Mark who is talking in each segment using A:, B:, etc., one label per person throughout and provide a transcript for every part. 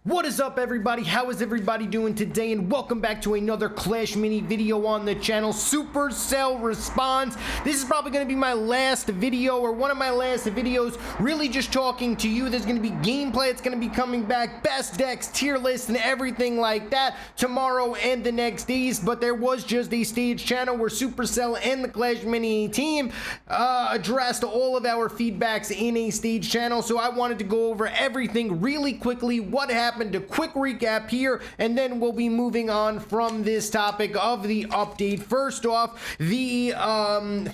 A: What is up, everybody? How is everybody doing today? And welcome back to another Clash Mini video on the channel. Supercell Response. This is probably going to be my last video, or one of my last videos, really just talking to you. There's going to be gameplay. It's going to be coming back, best decks, tier list, and everything like that tomorrow and the next days. But there was just a stage channel where Supercell and the Clash Mini team addressed all of our feedbacks in a stage channel. So I wanted to go over everything really quickly, what happened, a quick recap here, and then we'll be moving on from this topic of the update. First off, the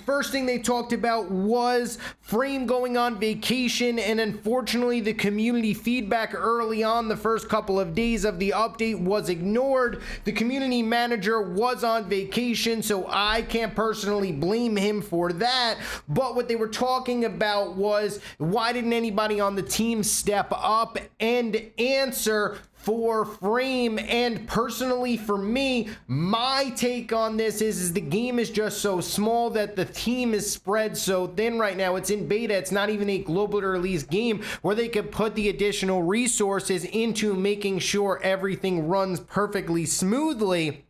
A: first thing they talked about was Frame going on vacation, and unfortunately the community feedback early on the first couple of days of the update was ignored. The community manager was on vacation, so I can't personally blame him for that, but what they were talking about was, why didn't anybody on the team step up and answer for Frame? And personally for me, my take on this is the game is just so small that the team is spread so thin right now. It's in beta. It's not even a global release game where they could put the additional resources into making sure everything runs perfectly smoothly.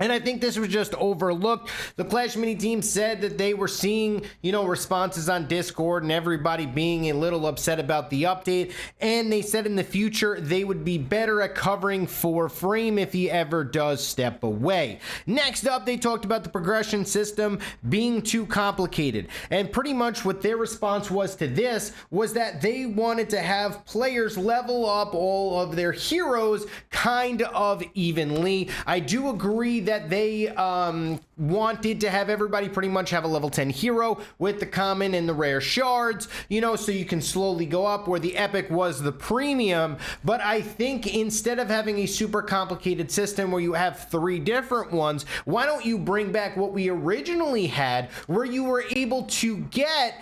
A: And I think this was just overlooked. The Clash Mini team said that they were seeing, responses on Discord and everybody being a little upset about the update. And they said in the future they would be better at covering for Frame if he ever does step away. Next up, they talked about the progression system being too complicated. And pretty much what their response was to this was that they wanted to have players level up all of their heroes kind of evenly. I do agree that they wanted to have everybody pretty much have a level 10 hero with the common and the rare shards, so you can slowly go up, where the epic was the premium. But I think instead of having a super complicated system where you have 3 different ones, why don't you bring back what we originally had, where you were able to get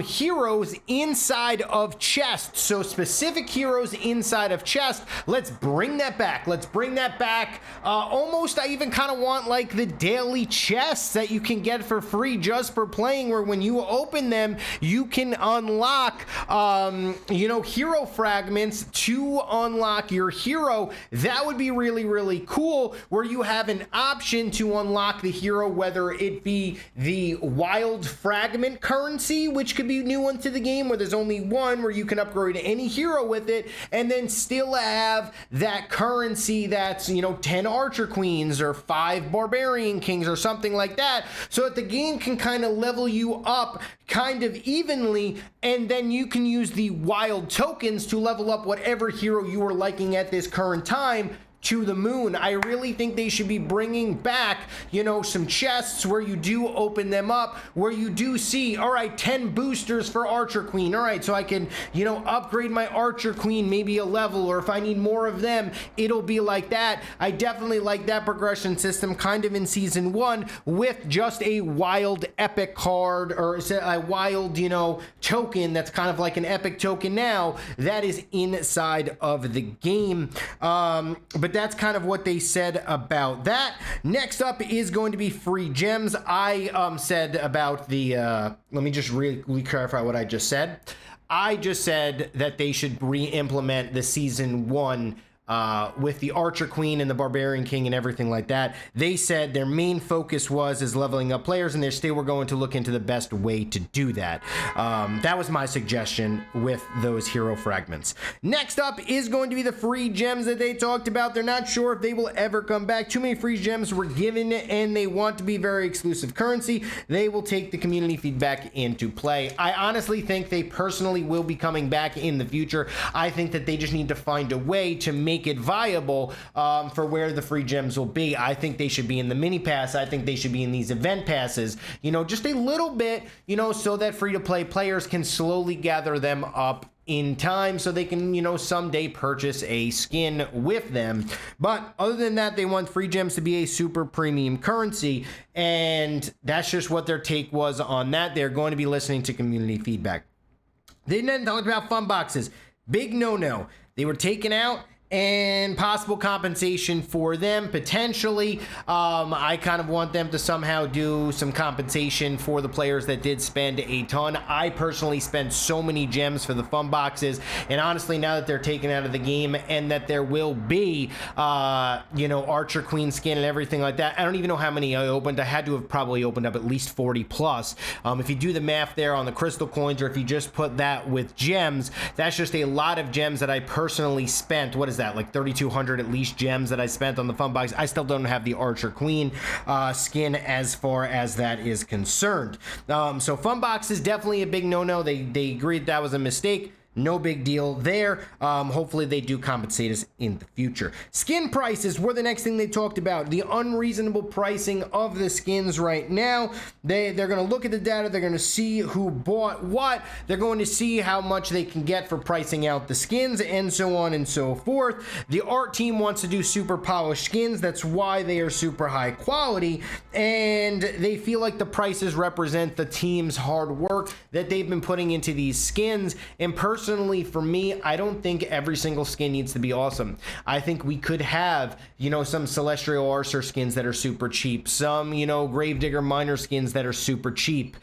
A: heroes inside of chests, so specific heroes inside of chests. Let's bring that back. Almost, I even kind of want like the daily chests that you can get for free just for playing, where when you open them you can unlock hero fragments to unlock your hero. That would be really cool, where you have an option to unlock the hero, whether it be the wild fragment currency, which could be new onto the game, where there's only one, where you can upgrade any hero with it, and then still have that currency that's 10 archer queens or 5 barbarian kings or something like that, so that the game can kind of level you up kind of evenly, and then you can use the wild tokens to level up whatever hero you are liking at this current time to the moon. I really think they should be bringing back, some chests where you do open them up, where you do see, all right, 10 boosters for Archer Queen. All right, so I can, upgrade my Archer Queen maybe a level, or if I need more of them, it'll be like that. I definitely like that progression system kind of in Season 1 with just a wild epic card, or a wild, token that's kind of like an epic token now that is inside of the game. But that's kind of what they said about that. Next up is going to be free gems. I said about the, let me just really clarify what I just said. I just said that they should re-implement the Season 1 with the Archer Queen and the Barbarian King and everything like that. They said their main focus is leveling up players, and they still were going to look into the best way to do that. That was my suggestion with those hero fragments. Next up is going to be the free gems that they talked about. They're not sure if they will ever come back. Too many free gems were given, and they want to be very exclusive currency. They will take the community feedback into play. I honestly think they personally will be coming back in the future. I think that they just need to find a way to make it viable for where the free gems will be. I think they should be in the mini pass. I think they should be in these event passes, just a little bit, so that free-to-play players can slowly gather them up in time, so they can, someday purchase a skin with them. But other than that, they want free gems to be a super premium currency, and that's just what their take was on that. They're going to be listening to community feedback. They then talked about fun boxes. Big no-no. They were taken out, and possible compensation for them potentially. I kind of want them to somehow do some compensation for the players that did spend a ton. I personally spent so many gems for the fun boxes, and honestly, now that they're taken out of the game and that there will be Archer Queen skin and everything like that, I don't even know how many I opened. I had to have probably opened up at least 40 plus. If you do the math there on the crystal coins, or if you just put that with gems, that's just a lot of gems that I personally spent. What is that, like 3,200 at least gems that I spent on the fun box? I still don't have the Archer Queen skin as far as that is concerned. So fun box is definitely a big no-no. They agreed that was a mistake. No big deal there. Hopefully they do compensate us in the future. Skin prices were the next thing they talked about. The unreasonable pricing of the skins right now. They're going to look at the data. They're going to see who bought what. They're going to see how much they can get for pricing out the skins, and so on and so forth. The art team wants to do super polished skins. That's why they are super high quality, and they feel like the prices represent the team's hard work that they've been putting into these skins. And personally, for me, I don't think every single skin needs to be awesome. I think we could have, some Celestial Archer skins that are super cheap, some, Gravedigger Miner skins that are super cheap,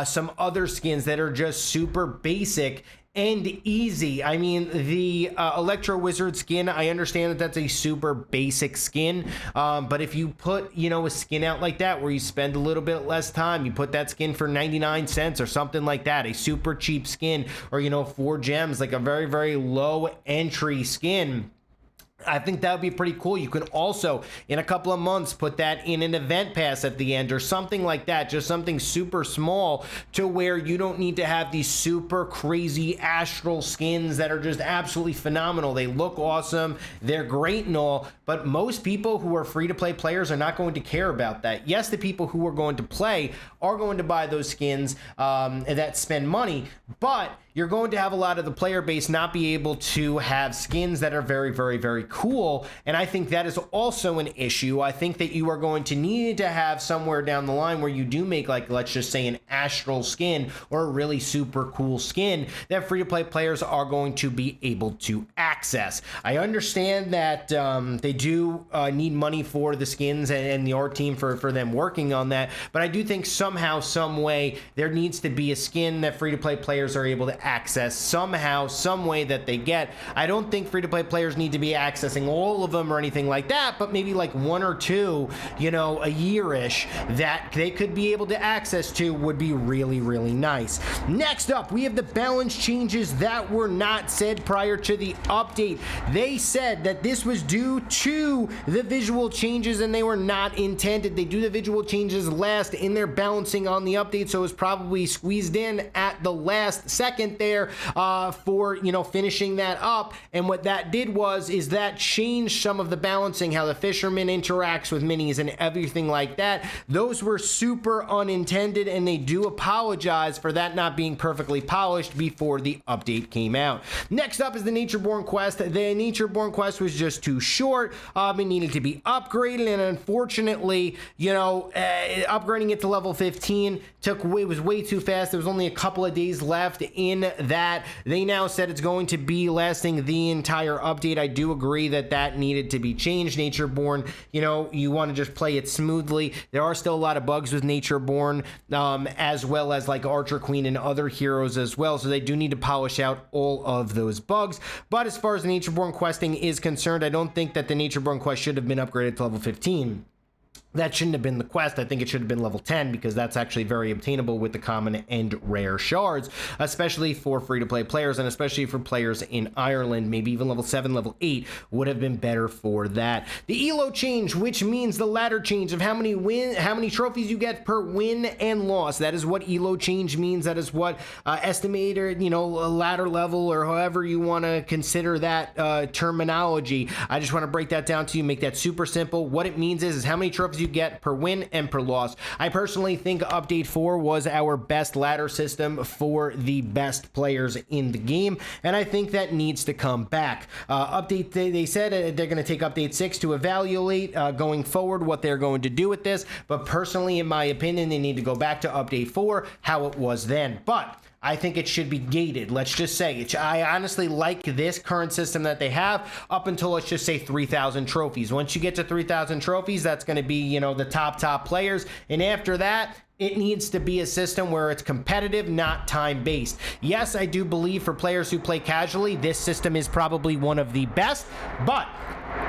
A: some other skins that are just super basic and easy. I mean, the Electro Wizard skin, I understand that that's a super basic skin, but if you put, a skin out like that where you spend a little bit less time, you put that skin for 99 cents or something like that, a super cheap skin, or, 4 gems, like a very, very low entry skin, I think that would be pretty cool. You can also, in a couple of months, put that in an event pass at the end or something like that, just something super small to where you don't need to have these super crazy astral skins that are just absolutely phenomenal. They look awesome. They're great and all, but most people who are free-to-play players are not going to care about that. Yes, the people who are going to play are going to buy those skins that spend money, but you're going to have a lot of the player base not be able to have skins that are very, very, very cool. And I think that is also an issue. I think that you are going to need to have somewhere down the line where you do make, like, let's just say an astral skin or a really super cool skin that free-to-play players are going to be able to access. I understand that they do need money for the skins and the art team for them working on that, but I do think somehow, some way, there needs to be a skin that free-to-play players are able to access somehow, some way that they get. I don't think free-to-play players need to be accessing all of them or anything like that, but maybe like 1 or 2, a year-ish that they could be able to access to would be really, really nice. Next up, we have the balance changes that were not said prior to the update. They said that this was due to the visual changes and they were not intended. They do the visual changes last in their balancing on the update, so it was probably squeezed in at the last second there for finishing that up. And what that did is that changed some of the balancing, how the fisherman interacts with minis and everything like that. Those were super unintended, and they do apologize for that not being perfectly polished before the update came out. Next up is the Natureborn quest. The Natureborn quest was just too short. It needed to be upgraded, and unfortunately, upgrading it to level 15 it was way too fast. There was only a couple of days left in that. They now said it's going to be lasting the entire update. I do agree that needed to be changed. Natureborn, you want to just play it smoothly. There are still a lot of bugs with Natureborn, as well as like Archer Queen and other heroes as well, so they do need to polish out all of those bugs. But as far as the Natureborn questing is concerned, I don't think that the Natureborn quest should have been upgraded to level 15. That shouldn't have been the quest. I think it should have been level 10 because that's actually very obtainable with the common and rare shards, especially for free-to-play players and especially for players in Ireland. Maybe even level 7, level 8 would have been better for that. The ELO change, which means the ladder change of how many trophies you get per win and loss. That is what ELO change means. That is what estimated, ladder level or however you want to consider that terminology. I just want to break that down to you, make that super simple. What it means is how many trophies you get per win and per loss. I personally think Update 4 was our best ladder system for the best players in the game, and I think that needs to come back. They said they're going to take Update 6 to evaluate going forward what they're going to do with this, but personally, in my opinion, they need to go back to Update 4, how it was then. But I think it should be gated. Let's just say I honestly like this current system that they have up until, let's just say, 3,000 trophies. Once you get to 3,000 trophies, that's going to be, you know, the top players. And after that, it needs to be a system where it's competitive, not time-based. Yes, I do believe for players who play casually, this system is probably one of the best, but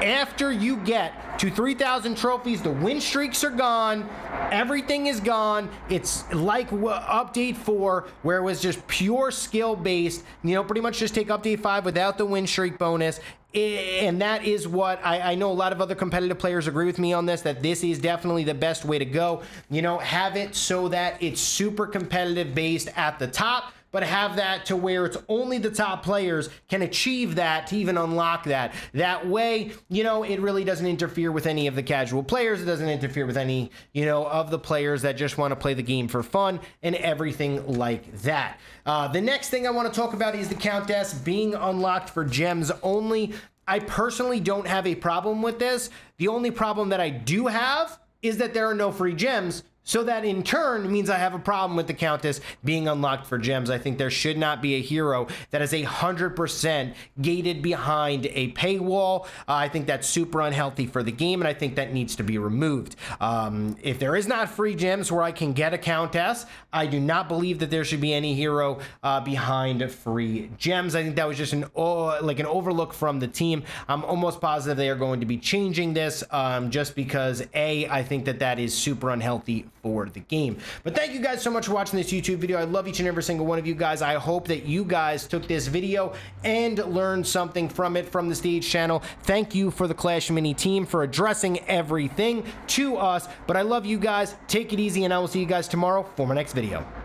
A: after you get to 3,000 trophies, the win streaks are gone. Everything is gone. It's like update 4, where it was just pure skill based. You know, pretty much just take update 5 without the win streak bonus. And that is what I know a lot of other competitive players agree with me on this, that this is definitely the best way to go. You know, have it so that it's super competitive based at the top, but have that to where it's only the top players can achieve that to even unlock that. That way, you know, it really doesn't interfere with any of the casual players. It doesn't interfere with any, you know, of the players that just want to play the game for fun and everything like that. The next thing I want to talk about is the Countess being unlocked for gems only. I personally don't have a problem with this. The only problem that I do have is that there are no free gems. So that in turn means I have a problem with the Countess being unlocked for gems. I think there should not be a hero that is 100% gated behind a paywall. I think that's super unhealthy for the game, and I think that needs to be removed. If there is not free gems where I can get a Countess, I do not believe that there should be any hero behind free gems. I think that was just an overlook from the team. I'm almost positive they are going to be changing this just because I think that is super unhealthy for the game. But thank you guys so much for watching this YouTube video. I love each and every single one of you guys. I hope that you guys took this video and learned something from it from the Stage channel. Thank you for the Clash Mini team for addressing everything to us. But I love you guys. Take it easy, and I will see you guys tomorrow for my next video.